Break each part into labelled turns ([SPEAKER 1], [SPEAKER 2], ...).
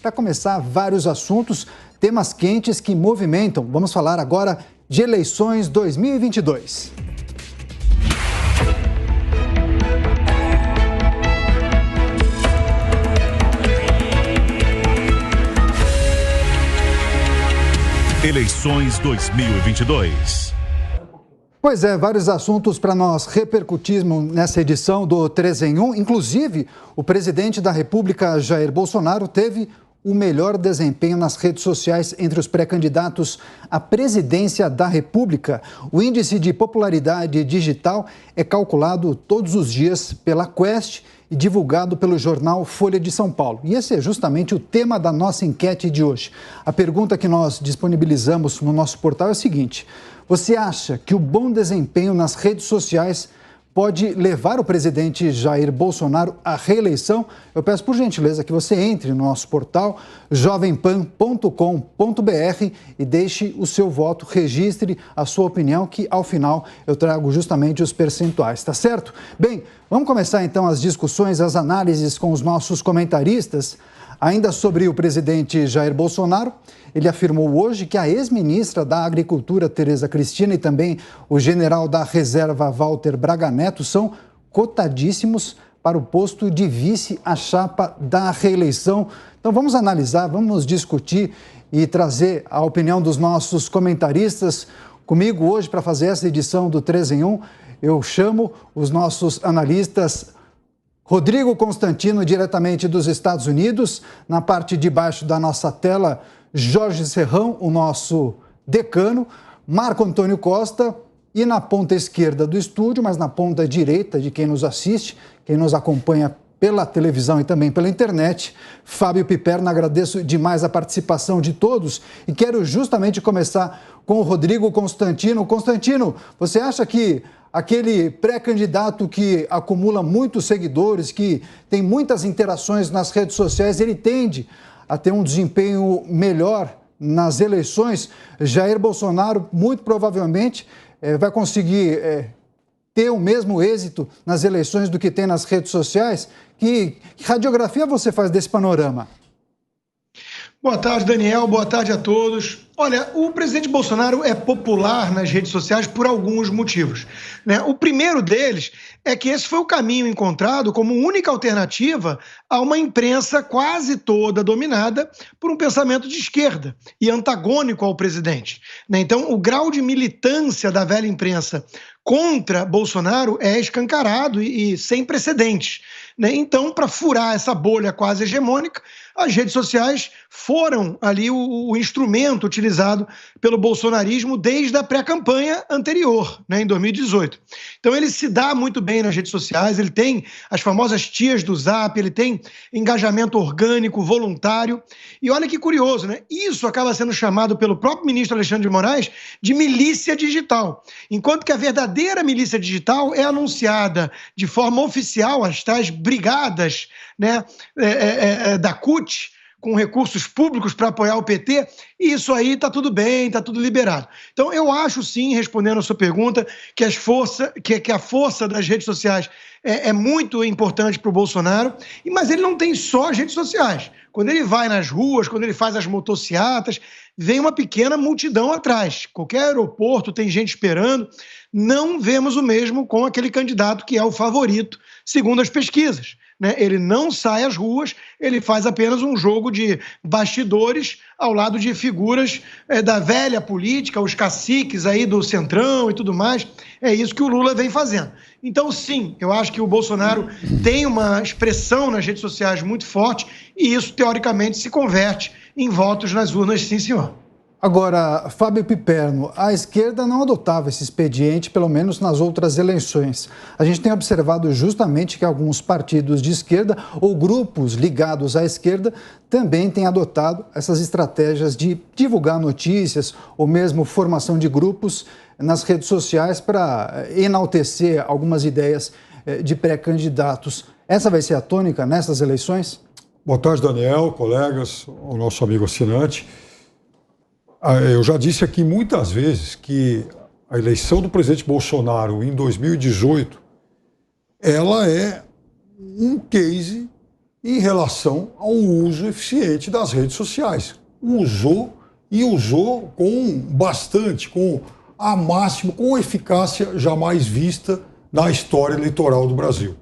[SPEAKER 1] Para começar, vários assuntos, temas quentes que movimentam. Vamos falar agora de eleições 2022.
[SPEAKER 2] Eleições 2022.
[SPEAKER 1] Pois é, vários assuntos para nós repercutirmos nessa edição do 3 em 1. Inclusive, o presidente da República, Jair Bolsonaro, teve o melhor desempenho nas redes sociais entre os pré-candidatos à presidência da República. O índice de popularidade digital é calculado todos os dias pela Quest e divulgado pelo jornal Folha de São Paulo. E esse é justamente o tema da nossa enquete de hoje. A pergunta que nós disponibilizamos no nosso portal é a seguinte: você acha que o bom desempenho nas redes sociais pode levar o presidente Jair Bolsonaro à reeleição? Eu peço por gentileza que você entre no nosso portal jovempan.com.br e deixe o seu voto, registre a sua opinião, que ao final eu trago justamente os percentuais, tá certo? Bem, vamos começar então as discussões, as análises com os nossos comentaristas. Ainda sobre o presidente Jair Bolsonaro, ele afirmou hoje que a ex-ministra da Agricultura, Tereza Cristina, e também o general da Reserva, Walter Braga Neto, são cotadíssimos para o posto de vice à chapa da reeleição. Então vamos analisar, vamos discutir e trazer a opinião dos nossos comentaristas. Comigo hoje, para fazer essa edição do 3 em 1, eu chamo os nossos analistas. Rodrigo Constantino, diretamente dos Estados Unidos. Na parte de baixo da nossa tela, Jorge Serrão, o nosso decano. Marco Antônio Costa. E na ponta esquerda do estúdio, mas na ponta direita de quem nos assiste, quem nos acompanha pela televisão e também pela internet, Fábio Piperno. Agradeço demais a participação de todos e quero justamente começar com o Rodrigo Constantino. Constantino, você acha que aquele pré-candidato que acumula muitos seguidores, que tem muitas interações nas redes sociais, ele tende a ter um desempenho melhor nas eleições? Jair Bolsonaro, muito provavelmente, vai conseguir ter o mesmo êxito nas eleições do que tem nas redes sociais? Que radiografia você faz desse panorama?
[SPEAKER 3] Boa tarde, Daniel. Boa tarde a todos. Olha, o presidente Bolsonaro é popular nas redes sociais por alguns motivos, né? O primeiro deles é que esse foi o caminho encontrado como única alternativa a uma imprensa quase toda dominada por um pensamento de esquerda e antagônico ao presidente, né? Então, o grau de militância da velha imprensa contra Bolsonaro é escancarado e sem precedentes, né? Então, para furar essa bolha quase hegemônica, as redes sociais foram ali o instrumento utilizado pelo bolsonarismo desde a pré-campanha anterior, né, em 2018. Então ele se dá muito bem nas redes sociais, ele tem as famosas tias do Zap, ele tem engajamento orgânico, voluntário. E olha que curioso, né? Isso acaba sendo chamado pelo próprio ministro Alexandre de Moraes de milícia digital. Enquanto que a verdadeira milícia digital é anunciada de forma oficial, as tais brigadas, né, da CUT, com recursos públicos para apoiar o PT, e isso aí está tudo bem, está tudo liberado. Então eu acho sim, respondendo a sua pergunta, que a força das redes sociais é muito importante para o Bolsonaro, mas ele não tem só as redes sociais. Quando ele vai nas ruas, quando ele faz as motociatas, vem uma pequena multidão atrás. Qualquer aeroporto tem gente esperando. Não vemos o mesmo com aquele candidato que é o favorito, segundo as pesquisas, né? Ele não sai às ruas, ele faz apenas um jogo de bastidores ao lado de figuras da velha política, os caciques aí do Centrão e tudo mais. É isso que o Lula vem fazendo. Então, sim, eu acho que o Bolsonaro tem uma expressão nas redes sociais muito forte e isso, teoricamente, se converte em votos nas urnas, sim, senhor.
[SPEAKER 1] Agora, Fábio Piperno, a esquerda não adotava esse expediente, pelo menos nas outras eleições. A gente tem observado justamente que alguns partidos de esquerda ou grupos ligados à esquerda também têm adotado essas estratégias de divulgar notícias ou mesmo formação de grupos nas redes sociais para enaltecer algumas ideias de pré-candidatos. Essa vai ser a tônica nessas eleições?
[SPEAKER 4] Boa tarde, Daniel, colegas, o nosso amigo assinante. Eu já disse aqui muitas vezes que a eleição do presidente Bolsonaro em 2018, ela é um case em relação ao uso eficiente das redes sociais. Usou com bastante, com a máximo, com eficácia jamais vista na história eleitoral do Brasil.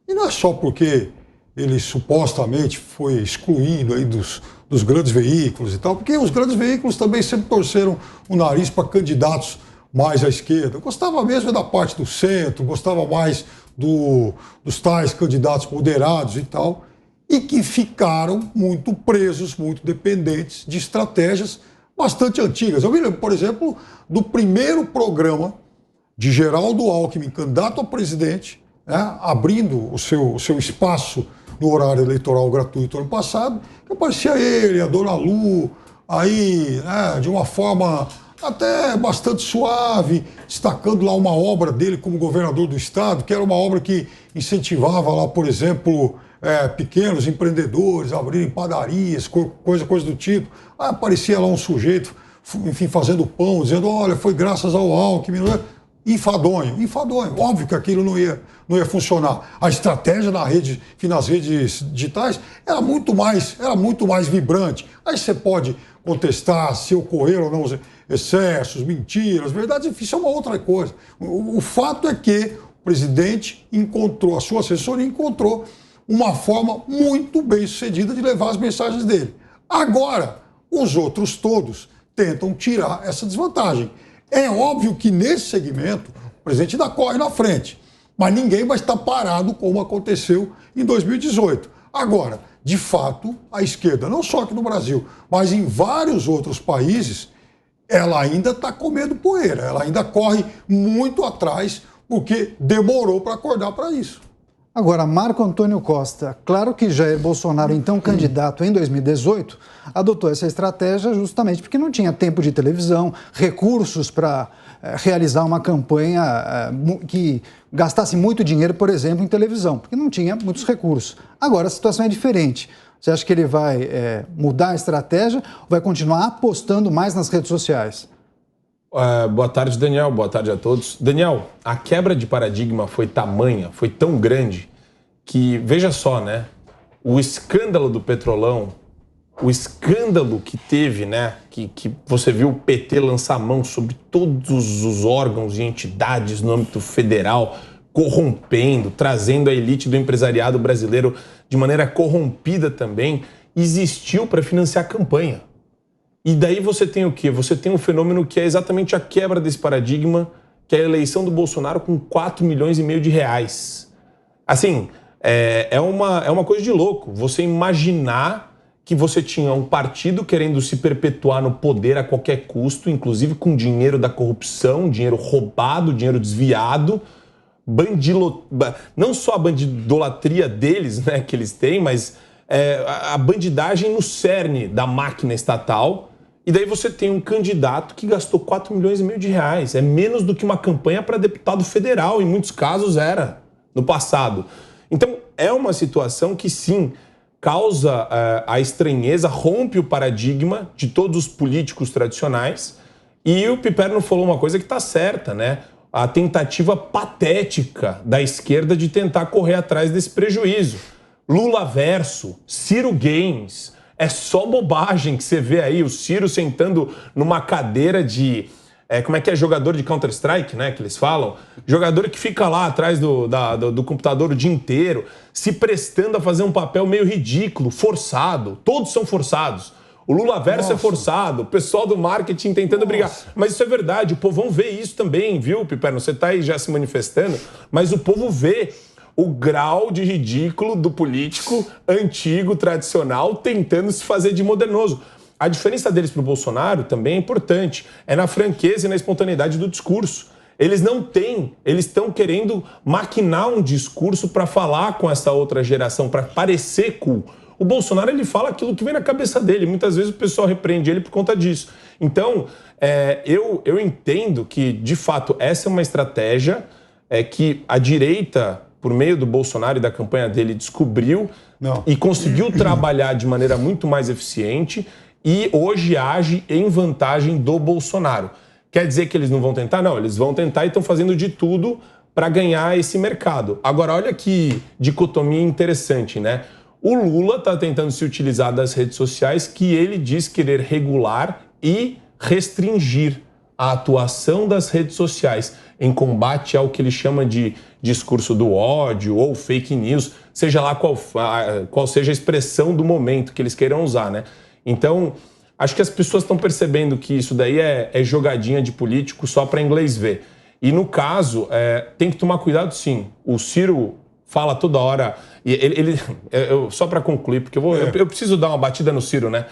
[SPEAKER 4] E não é só porque ele supostamente foi excluído aí dos grandes veículos e tal, porque os grandes veículos também sempre torceram o nariz para candidatos mais à esquerda. Gostava mesmo da parte do centro, gostava mais dos tais candidatos moderados e tal, e que ficaram muito presos, muito dependentes de estratégias bastante antigas. Eu me lembro, por exemplo, do primeiro programa de Geraldo Alckmin, candidato a presidente, né, abrindo o seu espaço no horário eleitoral gratuito ano passado, que aparecia ele, a dona Lu, aí, né, de uma forma até bastante suave, destacando lá uma obra dele como governador do estado, que era uma obra que incentivava lá, por exemplo, pequenos empreendedores a abrirem padarias, coisa do tipo. Aí aparecia lá um sujeito, enfim, fazendo pão, dizendo, olha, foi graças ao Alckmin, não é? Enfadonho. Óbvio que aquilo não ia funcionar. A estratégia nas redes digitais era muito mais vibrante. Aí você pode contestar se ocorreram ou não excessos, mentiras, verdades, enfim, isso é uma outra coisa. O fato é que o presidente a sua assessoria encontrou uma forma muito bem sucedida de levar as mensagens dele. Agora, os outros todos tentam tirar essa desvantagem. É óbvio que nesse segmento o presidente ainda corre na frente, mas ninguém vai estar parado como aconteceu em 2018. Agora, de fato, a esquerda, não só aqui no Brasil, mas em vários outros países, ela ainda está comendo poeira, ela ainda corre muito atrás porque demorou para acordar para isso.
[SPEAKER 1] Agora, Marco Antônio Costa, claro que Jair Bolsonaro, então candidato em 2018, adotou essa estratégia justamente porque não tinha tempo de televisão, recursos para realizar uma campanha que gastasse muito dinheiro, por exemplo, em televisão, porque não tinha muitos recursos. Agora a situação é diferente. Você acha que ele vai mudar a estratégia ou vai continuar apostando mais nas redes sociais?
[SPEAKER 5] Boa tarde, Daniel. Boa tarde a todos. Daniel, a quebra de paradigma foi tamanha, foi tão grande, que, veja só, né? O escândalo do Petrolão, o escândalo que teve, né? Que você viu o PT lançar mão sobre todos os órgãos e entidades no âmbito federal, corrompendo, trazendo a elite do empresariado brasileiro de maneira corrompida também, existiu para financiar a campanha. E daí você tem o quê? Você tem um fenômeno que é exatamente a quebra desse paradigma, que é a eleição do Bolsonaro com 4,5 milhões de reais. Assim, é uma coisa de louco. Você imaginar que você tinha um partido querendo se perpetuar no poder a qualquer custo, inclusive com dinheiro da corrupção, dinheiro roubado, dinheiro desviado, não só a bandidolatria deles, né, que eles têm, mas a bandidagem no cerne da máquina estatal. E daí você tem um candidato que gastou 4,5 milhões de reais. É menos do que uma campanha para deputado federal, em muitos casos era, no passado. Então, é uma situação que, sim, causa a estranheza, rompe o paradigma de todos os políticos tradicionais. E o Piperno falou uma coisa que está certa, né? A tentativa patética da esquerda de tentar correr atrás desse prejuízo. Lula verso, Ciro Games, é só bobagem que você vê aí, o Ciro sentando numa cadeira de, como é que é, jogador de Counter-Strike, né, que eles falam? Jogador que fica lá atrás do computador o dia inteiro, se prestando a fazer um papel meio ridículo, forçado, todos são forçados. O Lula verso é forçado, o pessoal do marketing tentando brigar. Mas isso é verdade, o povão vê isso também, viu, Piperno? Você está aí já se manifestando, mas o povo vê o grau de ridículo do político antigo, tradicional, tentando se fazer de modernoso. A diferença deles para o Bolsonaro também é importante. É na franqueza e na espontaneidade do discurso. Eles não têm, eles estão querendo maquinar um discurso para falar com essa outra geração, para parecer cool. O Bolsonaro, ele fala aquilo que vem na cabeça dele. Muitas vezes o pessoal repreende ele por conta disso. Então, eu entendo que, de fato, essa é uma estratégia que a direita, por meio do Bolsonaro e da campanha dele, descobriu e conseguiu trabalhar de maneira muito mais eficiente e hoje age em vantagem do Bolsonaro. Quer dizer que eles não vão tentar? Não, eles vão tentar e estão fazendo de tudo para ganhar esse mercado. Agora, olha que dicotomia interessante, né? O Lula está tentando se utilizar das redes sociais, que ele diz querer regular e restringir a atuação das redes sociais em combate ao que ele chama de discurso do ódio ou fake news, seja lá qual seja a expressão do momento que eles queiram usar, né? Então, acho que as pessoas estão percebendo que isso daí é jogadinha de político só para inglês ver. E no caso, tem que tomar cuidado sim. O Ciro fala toda hora... só para concluir, porque eu preciso dar uma batida no Ciro, né?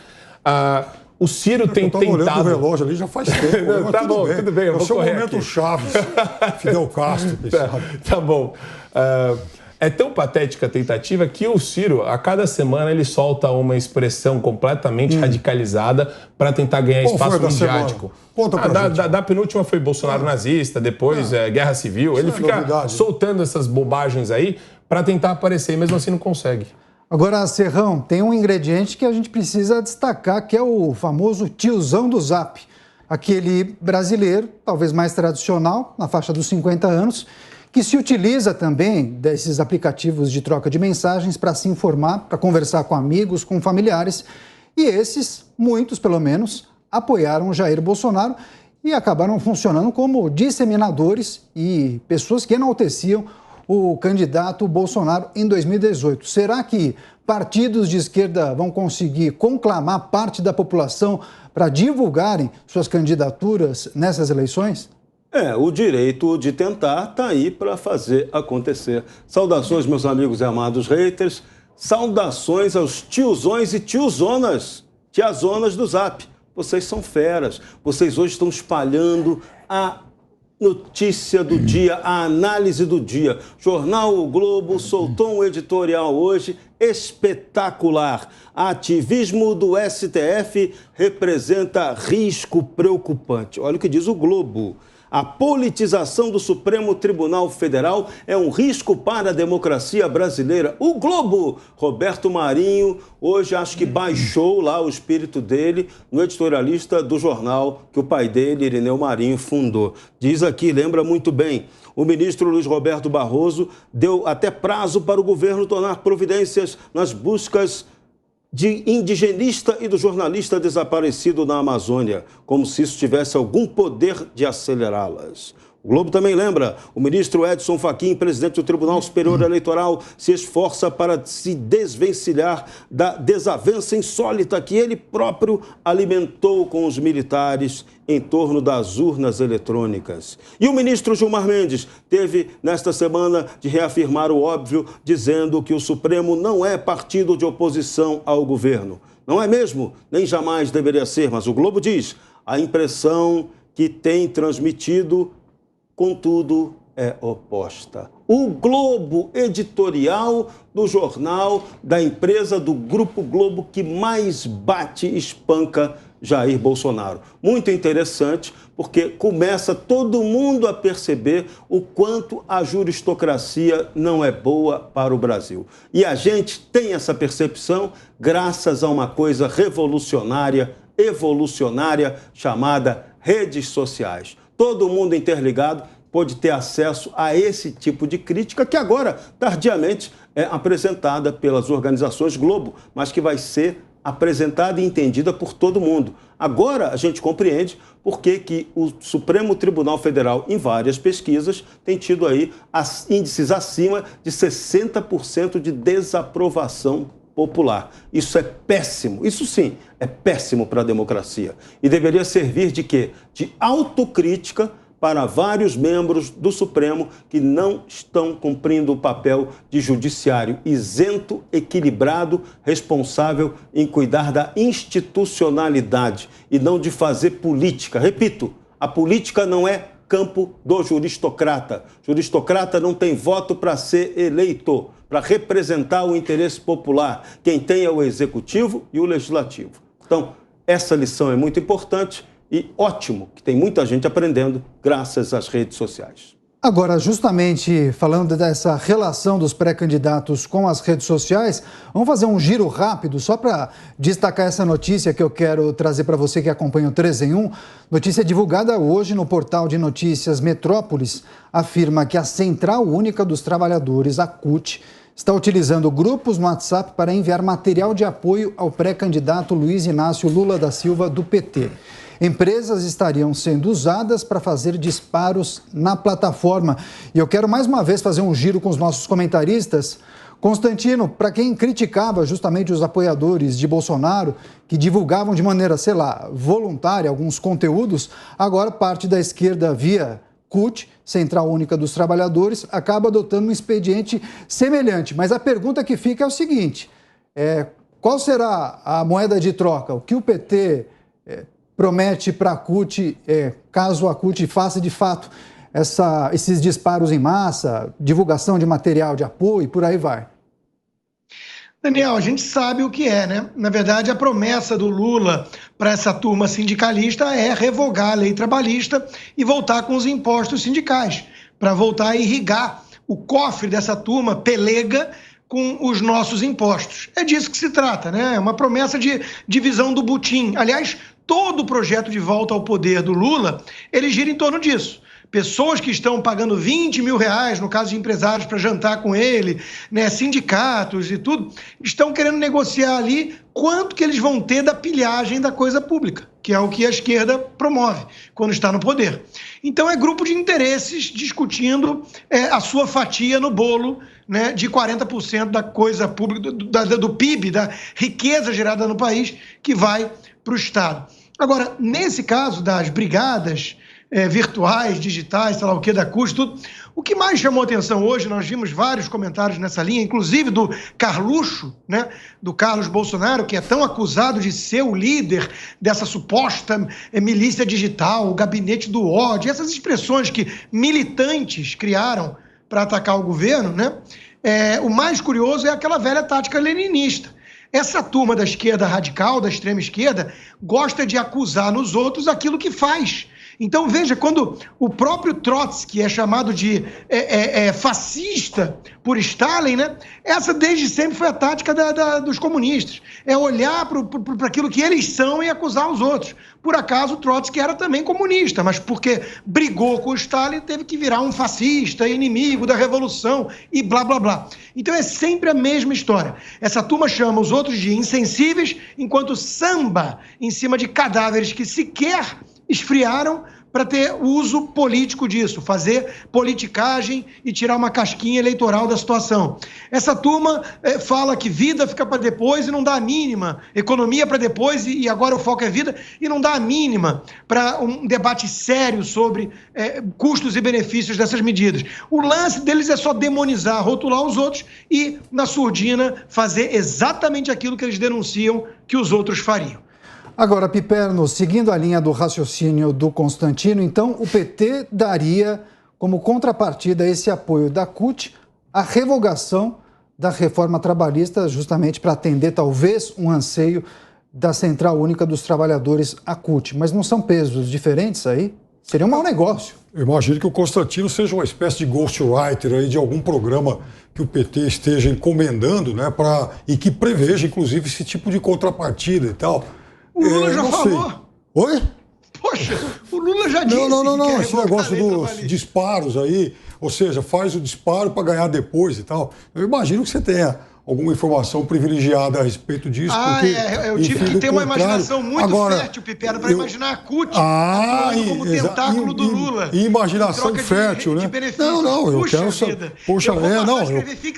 [SPEAKER 5] O Ciro tem tentado...
[SPEAKER 4] Eu estou olhando o relógio ali já faz tempo.
[SPEAKER 5] Tá bom, tudo bem, eu vou correr
[SPEAKER 4] momento
[SPEAKER 5] aqui.
[SPEAKER 4] Chaves, Fidel Castro.
[SPEAKER 5] Tá bom. É tão patética a tentativa que o Ciro, a cada semana, ele solta uma expressão completamente radicalizada para tentar ganhar espaço midiático.
[SPEAKER 4] Conta pra gente.
[SPEAKER 5] Da penúltima foi Bolsonaro nazista, depois Guerra Civil. Ele fica
[SPEAKER 4] novidade,
[SPEAKER 5] soltando essas bobagens aí para tentar aparecer, e mesmo assim não consegue.
[SPEAKER 1] Agora, Serrão, tem um ingrediente que a gente precisa destacar, que é o famoso tiozão do Zap. Aquele brasileiro, talvez mais tradicional, na faixa dos 50 anos, que se utiliza também desses aplicativos de troca de mensagens para se informar, para conversar com amigos, com familiares. E esses, muitos pelo menos, apoiaram Jair Bolsonaro e acabaram funcionando como disseminadores e pessoas que enalteciam o candidato Bolsonaro em 2018. Será que partidos de esquerda vão conseguir conclamar parte da população para divulgarem suas candidaturas nessas eleições?
[SPEAKER 6] O direito de tentar está aí para fazer acontecer. Saudações, meus amigos e amados haters. Saudações aos tiozões e tiozonas, tiazonas do Zap. Vocês são feras. Vocês hoje estão espalhando a notícia do dia, a análise do dia. Jornal O Globo soltou um editorial hoje espetacular. Ativismo do STF representa risco preocupante. Olha o que diz o Globo. A politização do Supremo Tribunal Federal é um risco para a democracia brasileira. O Globo, Roberto Marinho, hoje acho que baixou lá o espírito dele no editorialista do jornal que o pai dele, Irineu Marinho, fundou. Diz aqui, lembra muito bem, o ministro Luiz Roberto Barroso deu até prazo para o governo tomar providências nas buscas de indigenista e do jornalista desaparecido na Amazônia, como se isso tivesse algum poder de acelerá-las. O Globo também lembra, o ministro Edson Fachin, presidente do Tribunal Superior Eleitoral, se esforça para se desvencilhar da desavença insólita que ele próprio alimentou com os militares em torno das urnas eletrônicas. E o ministro Gilmar Mendes teve, nesta semana, de reafirmar o óbvio, dizendo que o Supremo não é partido de oposição ao governo. Não é mesmo? Nem jamais deveria ser, mas o Globo diz, a impressão que tem transmitido, contudo, é oposta. O Globo editorial do jornal da empresa do Grupo Globo que mais bate e espanca Jair Bolsonaro. Muito interessante, porque começa todo mundo a perceber o quanto a juristocracia não é boa para o Brasil. E a gente tem essa percepção graças a uma coisa revolucionária, evolucionária, chamada redes sociais. Todo mundo interligado pode ter acesso a esse tipo de crítica que agora, tardiamente, é apresentada pelas organizações Globo, mas que vai ser apresentada e entendida por todo mundo. Agora a gente compreende por que o Supremo Tribunal Federal, em várias pesquisas, tem tido aí índices acima de 60% de desaprovação popular. Isso é péssimo. Isso sim, é péssimo para a democracia. E deveria servir de quê? De autocrítica para vários membros do Supremo que não estão cumprindo o papel de judiciário isento, equilibrado, responsável em cuidar da institucionalidade e não de fazer política. Repito, a política não é campo do juristocrata. Juristocrata não tem voto para ser eleito, para representar o interesse popular. Quem tem é o executivo e o legislativo. Então, essa lição é muito importante. E ótimo que tem muita gente aprendendo graças às redes sociais.
[SPEAKER 1] Agora, justamente falando dessa relação dos pré-candidatos com as redes sociais, vamos fazer um giro rápido só para destacar essa notícia que eu quero trazer para você que acompanha o 3 em 1. Notícia divulgada hoje no portal de notícias Metrópolis afirma que a Central Única dos Trabalhadores, a CUT, está utilizando grupos no WhatsApp para enviar material de apoio ao pré-candidato Luiz Inácio Lula da Silva, do PT. Empresas estariam sendo usadas para fazer disparos na plataforma. E eu quero mais uma vez fazer um giro com os nossos comentaristas. Constantino, para quem criticava justamente os apoiadores de Bolsonaro, que divulgavam de maneira, sei lá, voluntária alguns conteúdos, agora parte da esquerda via CUT, Central Única dos Trabalhadores, acaba adotando um expediente semelhante. Mas a pergunta que fica é o seguinte, qual será a moeda de troca? O que o PT promete para a CUT, caso a CUT faça de fato esses disparos em massa, divulgação de material de apoio e por aí vai?
[SPEAKER 3] Daniel, a gente sabe o que é, né? Na verdade, a promessa do Lula para essa turma sindicalista é revogar a lei trabalhista e voltar com os impostos sindicais, para voltar a irrigar o cofre dessa turma pelega com os nossos impostos. É disso que se trata, né? É uma promessa de divisão do butim. Aliás, todo o projeto de volta ao poder do Lula, ele gira em torno disso. Pessoas que estão pagando 20 mil reais, no caso de empresários, para jantar com ele, né, sindicatos e tudo, estão querendo negociar ali quanto que eles vão ter da pilhagem da coisa pública, que é o que a esquerda promove quando está no poder. Então é grupo de interesses discutindo a sua fatia no bolo, né, de 40% da coisa pública, do PIB, da riqueza gerada no país, que vai para o Estado. Agora, nesse caso das brigadas virtuais, digitais, sei lá o que, da CUT, tudo. O que mais chamou atenção hoje, nós vimos vários comentários nessa linha, inclusive do Carluxo, né, do Carlos Bolsonaro, que é tão acusado de ser o líder dessa suposta milícia digital, o gabinete do ódio, essas expressões que militantes criaram para atacar o governo, né? O mais curioso é aquela velha tática leninista. Essa turma da esquerda radical, da extrema esquerda, gosta de acusar nos outros aquilo que faz. Então, veja, quando o próprio Trotsky é chamado de fascista por Stalin, né? Essa desde sempre foi a tática dos comunistas. É olhar para aquilo que eles são e acusar os outros. Por acaso, o Trotsky era também comunista, mas porque brigou com o Stalin, teve que virar um fascista, inimigo da revolução e blá, blá, blá. Então, é sempre a mesma história. Essa turma chama os outros de insensíveis, enquanto samba em cima de cadáveres que sequer esfriaram para ter uso político disso, fazer politicagem e tirar uma casquinha eleitoral da situação. Essa turma fala que vida fica para depois e não dá a mínima, economia para depois e agora o foco é vida, e não dá a mínima para um debate sério sobre custos e benefícios dessas medidas. O lance deles é só demonizar, rotular os outros e, na surdina, fazer exatamente aquilo que eles denunciam que os outros fariam.
[SPEAKER 1] Agora, Piperno, seguindo a linha do raciocínio do Constantino, então o PT daria como contrapartida a esse apoio da CUT a revogação da reforma trabalhista, justamente para atender talvez um anseio da Central Única dos Trabalhadores, a CUT. Mas não são pesos diferentes aí? Seria um mau negócio.
[SPEAKER 4] Eu imagino que o Constantino seja uma espécie de ghostwriter aí de algum programa que o PT esteja encomendando, né, e que preveja, inclusive, esse tipo de contrapartida e tal.
[SPEAKER 3] O Lula já falou.
[SPEAKER 4] Sei. Oi?
[SPEAKER 3] Poxa, o Lula já disse.
[SPEAKER 4] Não. Esse negócio dos disparos aí, ou seja, faz o disparo para ganhar depois e tal. Eu imagino que você tenha alguma informação privilegiada a respeito disso. Porque,
[SPEAKER 3] eu tive que ter uma imaginação muito fértil, Pipera, para imaginar a CUT atuando como tentáculo do Lula.
[SPEAKER 4] E imaginação fértil, né? Eu quero saber.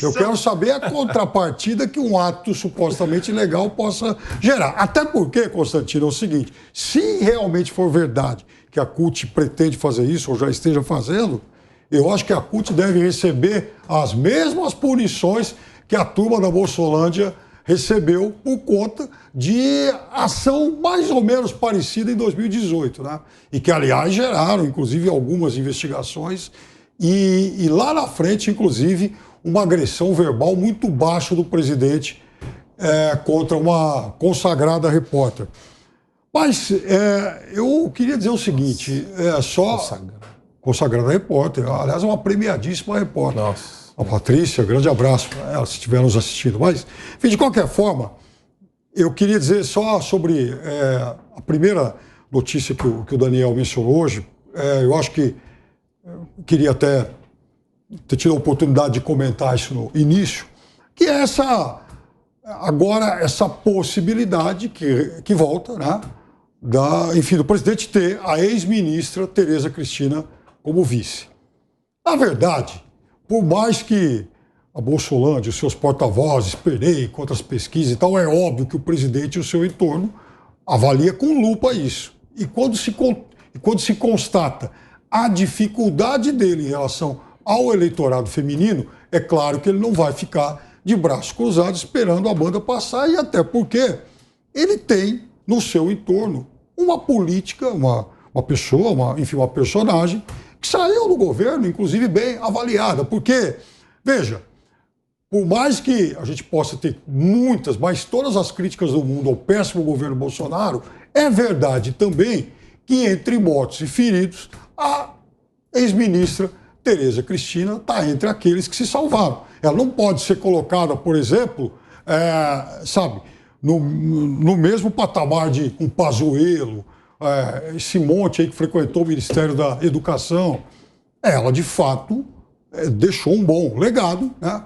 [SPEAKER 4] Eu quero saber a contrapartida que um ato supostamente legal possa gerar. Até porque, Constantino, é o seguinte: se realmente for verdade que a CUT pretende fazer isso, ou já esteja fazendo, eu acho que a CUT deve receber as mesmas punições que a turma da Bolsolândia recebeu por conta de ação mais ou menos parecida em 2018, né? E que, aliás, geraram, inclusive, algumas investigações e lá na frente, inclusive, uma agressão verbal muito baixa do presidente contra uma consagrada repórter. Mas eu queria dizer o seguinte, consagrada repórter, aliás, é uma premiadíssima repórter.
[SPEAKER 5] Nossa.
[SPEAKER 4] A Patrícia, grande abraço para ela, se estiver nos assistindo. Mas, enfim, de qualquer forma, eu queria dizer só sobre a primeira notícia que o Daniel mencionou hoje. Eu acho que queria até ter tido a oportunidade de comentar isso no início. que é essa possibilidade que volta, né, do presidente ter a ex-ministra Tereza Cristina como vice. Na verdade, por mais que a Bolsolândia, os seus porta-vozes, Perey, contra as pesquisas e tal, é óbvio que o presidente e o seu entorno avalia com lupa isso. E quando se constata a dificuldade dele em relação ao eleitorado feminino, é claro que ele não vai ficar de braços cruzados esperando a banda passar, e até porque ele tem no seu entorno uma política, uma pessoa, uma personagem que saiu do governo, inclusive bem avaliada, porque, veja, por mais que a gente possa ter muitas, mas todas as críticas do mundo ao péssimo governo Bolsonaro, é verdade também que entre mortos e feridos, a ex-ministra Tereza Cristina está entre aqueles que se salvaram. Ela não pode ser colocada, por exemplo, no mesmo patamar de um Pazuello, esse monte aí que frequentou o Ministério da Educação. Ela, de fato, deixou um bom legado, né?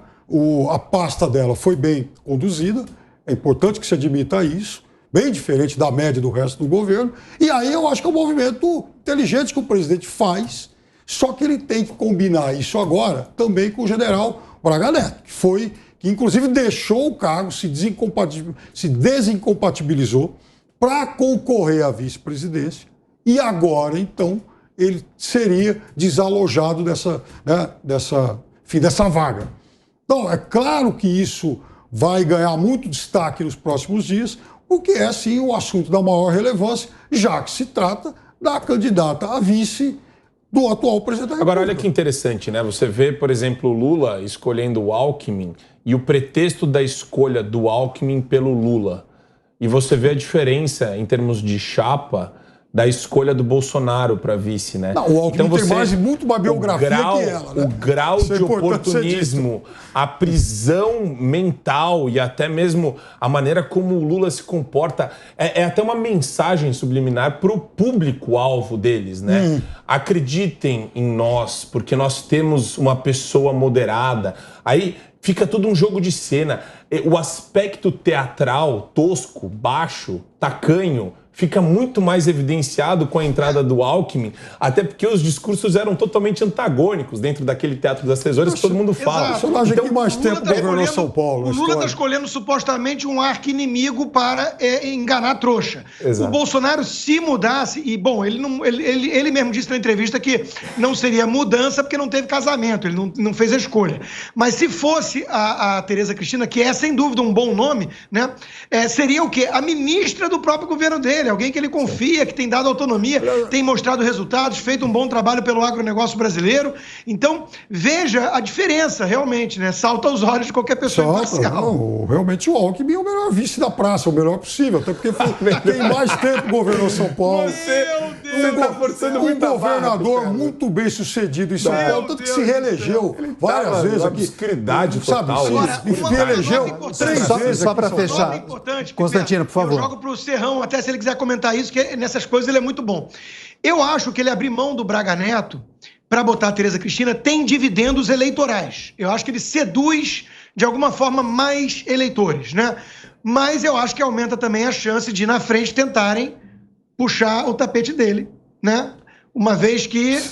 [SPEAKER 4] A pasta dela foi bem conduzida, é importante que se admita isso, bem diferente da média do resto do governo. E aí eu acho que é um movimento inteligente que o presidente faz, só que ele tem que combinar isso agora também com o general Braga Neto, que inclusive deixou o cargo, se desincompatibilizou para concorrer à vice-presidência, e agora, então, ele seria desalojado dessa vaga. Então, é claro que isso vai ganhar muito destaque nos próximos dias, porque é, sim, o assunto da maior relevância, já que se trata da candidata a vice do atual presidente da República.
[SPEAKER 5] Agora, olha que interessante, né? Você vê, por exemplo, o Lula escolhendo o Alckmin e o pretexto da escolha do Alckmin pelo Lula. E você vê a diferença em termos de chapa da escolha do Bolsonaro para vice, né?
[SPEAKER 4] Não, o Alckmin tem muito mais biografia que ela, né?
[SPEAKER 5] O grau de oportunismo, a prisão mental e até mesmo a maneira como o Lula se comporta é até uma mensagem subliminar para o público-alvo deles, né? Acreditem em nós, porque nós temos uma pessoa moderada. Aí fica tudo um jogo de cena. O aspecto teatral, tosco, baixo, tacanho, fica muito mais evidenciado com a entrada do Alckmin, até porque os discursos eram totalmente antagônicos dentro daquele Teatro das Três Horas que todo mundo fala.
[SPEAKER 4] O personagem que mais tempo governou São Paulo.
[SPEAKER 3] O Lula está escolhendo supostamente um arqui-inimigo para enganar a trouxa. Exato. O Bolsonaro, se mudasse, e bom, ele mesmo disse na entrevista que não seria mudança porque não teve casamento, ele não fez a escolha. Mas se fosse a Tereza Cristina, que é sem dúvida um bom nome, né, seria o quê? A ministra do próprio governo dele. Alguém que ele confia, que tem dado autonomia, tem mostrado resultados, feito um bom trabalho pelo agronegócio brasileiro. Então, veja a diferença, realmente, né? Salta aos olhos de qualquer pessoa imparcial.
[SPEAKER 4] Não, realmente o Alckmin é o melhor vice da praça, o melhor possível, até porque tem mais tempo governou São Paulo.
[SPEAKER 5] Você está forçando muito
[SPEAKER 4] um governador muito bem sucedido em São Paulo, tanto que se reelegeu várias vezes aqui.
[SPEAKER 5] Obscuridade total.
[SPEAKER 4] Se reelegeu 3 vezes.
[SPEAKER 1] Só para fechar, Constantino, por favor.
[SPEAKER 3] Eu jogo para o Serrão, até se ele quiser comentar isso, que nessas coisas ele é muito bom. Eu acho que ele abrir mão do Braga Neto para botar a Tereza Cristina tem dividendos eleitorais. Eu acho que ele seduz, de alguma forma, mais eleitores, né? Mas eu acho que aumenta também a chance de, na frente, tentarem puxar o tapete dele, né? Uma vez que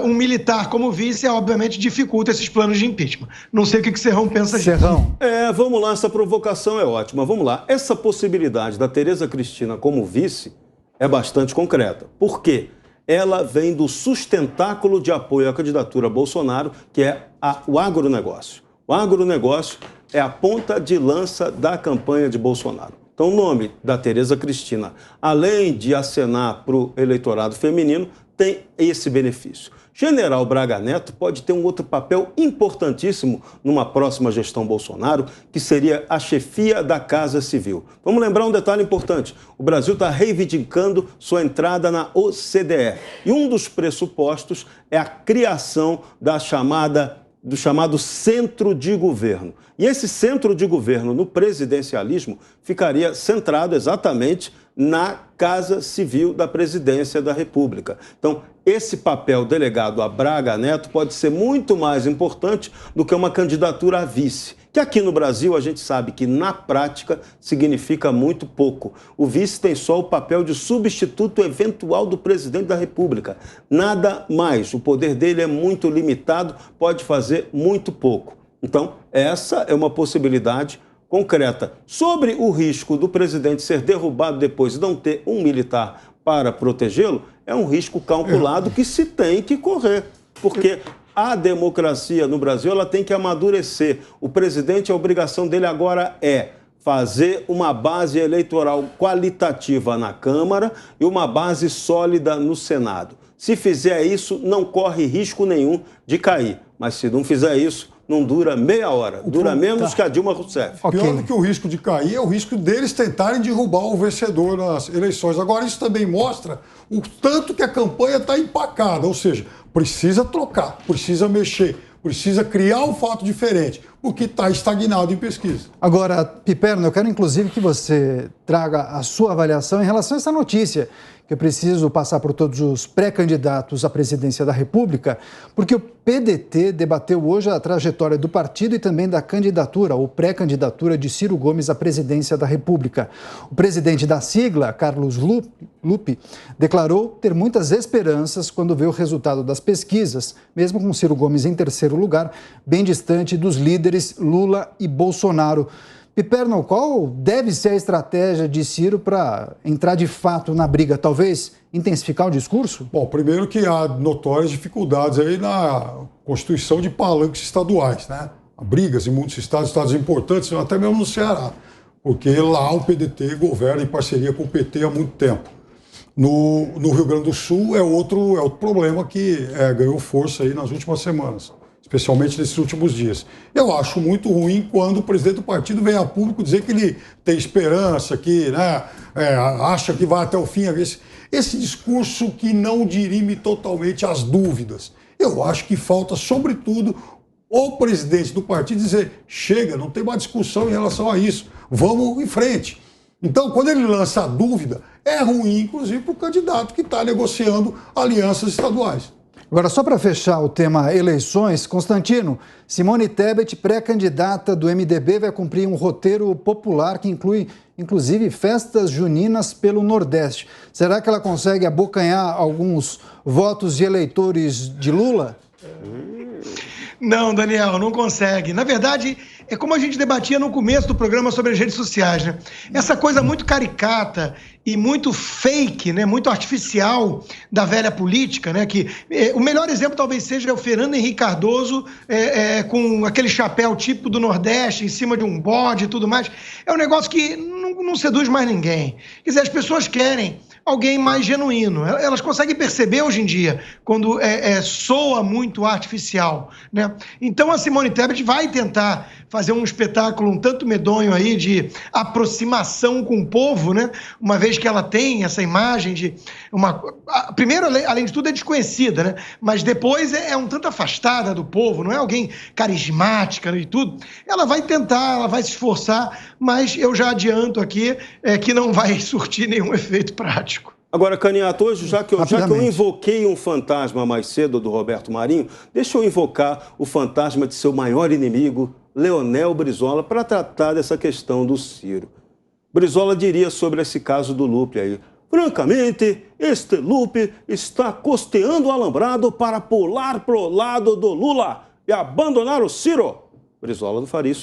[SPEAKER 3] um militar como vice, obviamente, dificulta esses planos de impeachment. Não sei o que o Serrão pensa disso.
[SPEAKER 1] Serrão.
[SPEAKER 6] Vamos lá, essa provocação é ótima. Vamos lá. Essa possibilidade da Tereza Cristina como vice é bastante concreta. Por quê? Ela vem do sustentáculo de apoio à candidatura Bolsonaro, que é o agronegócio. O agronegócio é a ponta de lança da campanha de Bolsonaro. Então, o nome da Tereza Cristina, além de acenar para o eleitorado feminino, tem esse benefício. General Braga Neto pode ter um outro papel importantíssimo numa próxima gestão Bolsonaro, que seria a chefia da Casa Civil. Vamos lembrar um detalhe importante. O Brasil está reivindicando sua entrada na OCDE. E um dos pressupostos é a criação do chamado centro de governo. E esse centro de governo no presidencialismo ficaria centrado exatamente na Casa Civil da Presidência da República. Então, esse papel delegado a Braga Neto pode ser muito mais importante do que uma candidatura a vice, que aqui no Brasil a gente sabe que na prática significa muito pouco. O vice tem só o papel de substituto eventual do presidente da República. Nada mais. O poder dele é muito limitado, pode fazer muito pouco. Então, essa é uma possibilidade concreta. Sobre o risco do presidente ser derrubado depois e não ter um militar para protegê-lo, é um risco calculado que se tem que correr, porque a democracia no Brasil ela tem que amadurecer. O presidente, a obrigação dele agora é fazer uma base eleitoral qualitativa na Câmara e uma base sólida no Senado. Se fizer isso, não corre risco nenhum de cair. Mas se não fizer isso, não dura meia hora. Dura menos que a Dilma Rousseff.
[SPEAKER 4] Pior do que o risco de cair é o risco deles tentarem derrubar o vencedor nas eleições. Agora, isso também mostra o tanto que a campanha está empacada. Ou seja, precisa trocar, precisa mexer, precisa criar um fato diferente, porque está estagnado em pesquisa.
[SPEAKER 1] Agora, Piperno, eu quero inclusive que você traga a sua avaliação em relação a essa notícia, que eu preciso passar por todos os pré-candidatos à presidência da República, porque o PDT debateu hoje a trajetória do partido e também da candidatura ou pré-candidatura de Ciro Gomes à presidência da República. O presidente da sigla, Carlos Lupe, declarou ter muitas esperanças quando vê o resultado das pesquisas, mesmo com Ciro Gomes em terceiro lugar, bem distante dos líderes Lula e Bolsonaro. Piperno, qual deve ser a estratégia de Ciro para entrar de fato na briga? Talvez intensificar o discurso?
[SPEAKER 4] Bom, primeiro que há notórias dificuldades aí na constituição de palanques estaduais, né? Há brigas em muitos estados importantes, até mesmo no Ceará, porque lá o PDT governa em parceria com o PT há muito tempo. No Rio Grande do Sul é outro problema que ganhou força aí nas últimas semanas, especialmente nesses últimos dias. Eu acho muito ruim quando o presidente do partido vem a público dizer que ele tem esperança, que acha que vai até o fim. Esse discurso que não dirime totalmente as dúvidas. Eu acho que falta, sobretudo, o presidente do partido dizer: chega, não tem mais discussão em relação a isso, vamos em frente. Então, quando ele lança a dúvida, é ruim, inclusive, para o candidato que está negociando alianças estaduais.
[SPEAKER 1] Agora, só para fechar o tema eleições, Constantino, Simone Tebet, pré-candidata do MDB, vai cumprir um roteiro popular que inclui, inclusive, festas juninas pelo Nordeste. Será que ela consegue abocanhar alguns votos de eleitores de Lula?
[SPEAKER 3] Não, Daniel, não consegue. Na verdade, é como a gente debatia no começo do programa sobre as redes sociais, né? Essa coisa muito caricata e muito fake, né? Muito artificial da velha política, né? Que o melhor exemplo talvez seja o Fernando Henrique Cardoso com aquele chapéu típico do Nordeste em cima de um bode e tudo mais. É um negócio que não seduz mais ninguém. Quer dizer, as pessoas querem alguém mais genuíno. Elas conseguem perceber hoje em dia quando soa muito artificial, né? Então a Simone Tebet vai tentar fazer um espetáculo um tanto medonho aí de aproximação com o povo, né? Uma vez que ela tem essa imagem de primeiro, além de tudo, é desconhecida, né? Mas depois é um tanto afastada do povo, não é alguém carismática, né, e tudo. Ela vai tentar, ela vai se esforçar, mas eu já adianto aqui que não vai surtir nenhum efeito prático.
[SPEAKER 6] Agora, Caniato, hoje, já que eu invoquei um fantasma mais cedo do Roberto Marinho, deixa eu invocar o fantasma de seu maior inimigo, Leonel Brizola, para tratar dessa questão do Ciro. Brizola diria sobre esse caso do Lupe aí: francamente, este Lupe está costeando o alambrado para pular pro lado do Lula e abandonar o Ciro. Brizola não faria isso.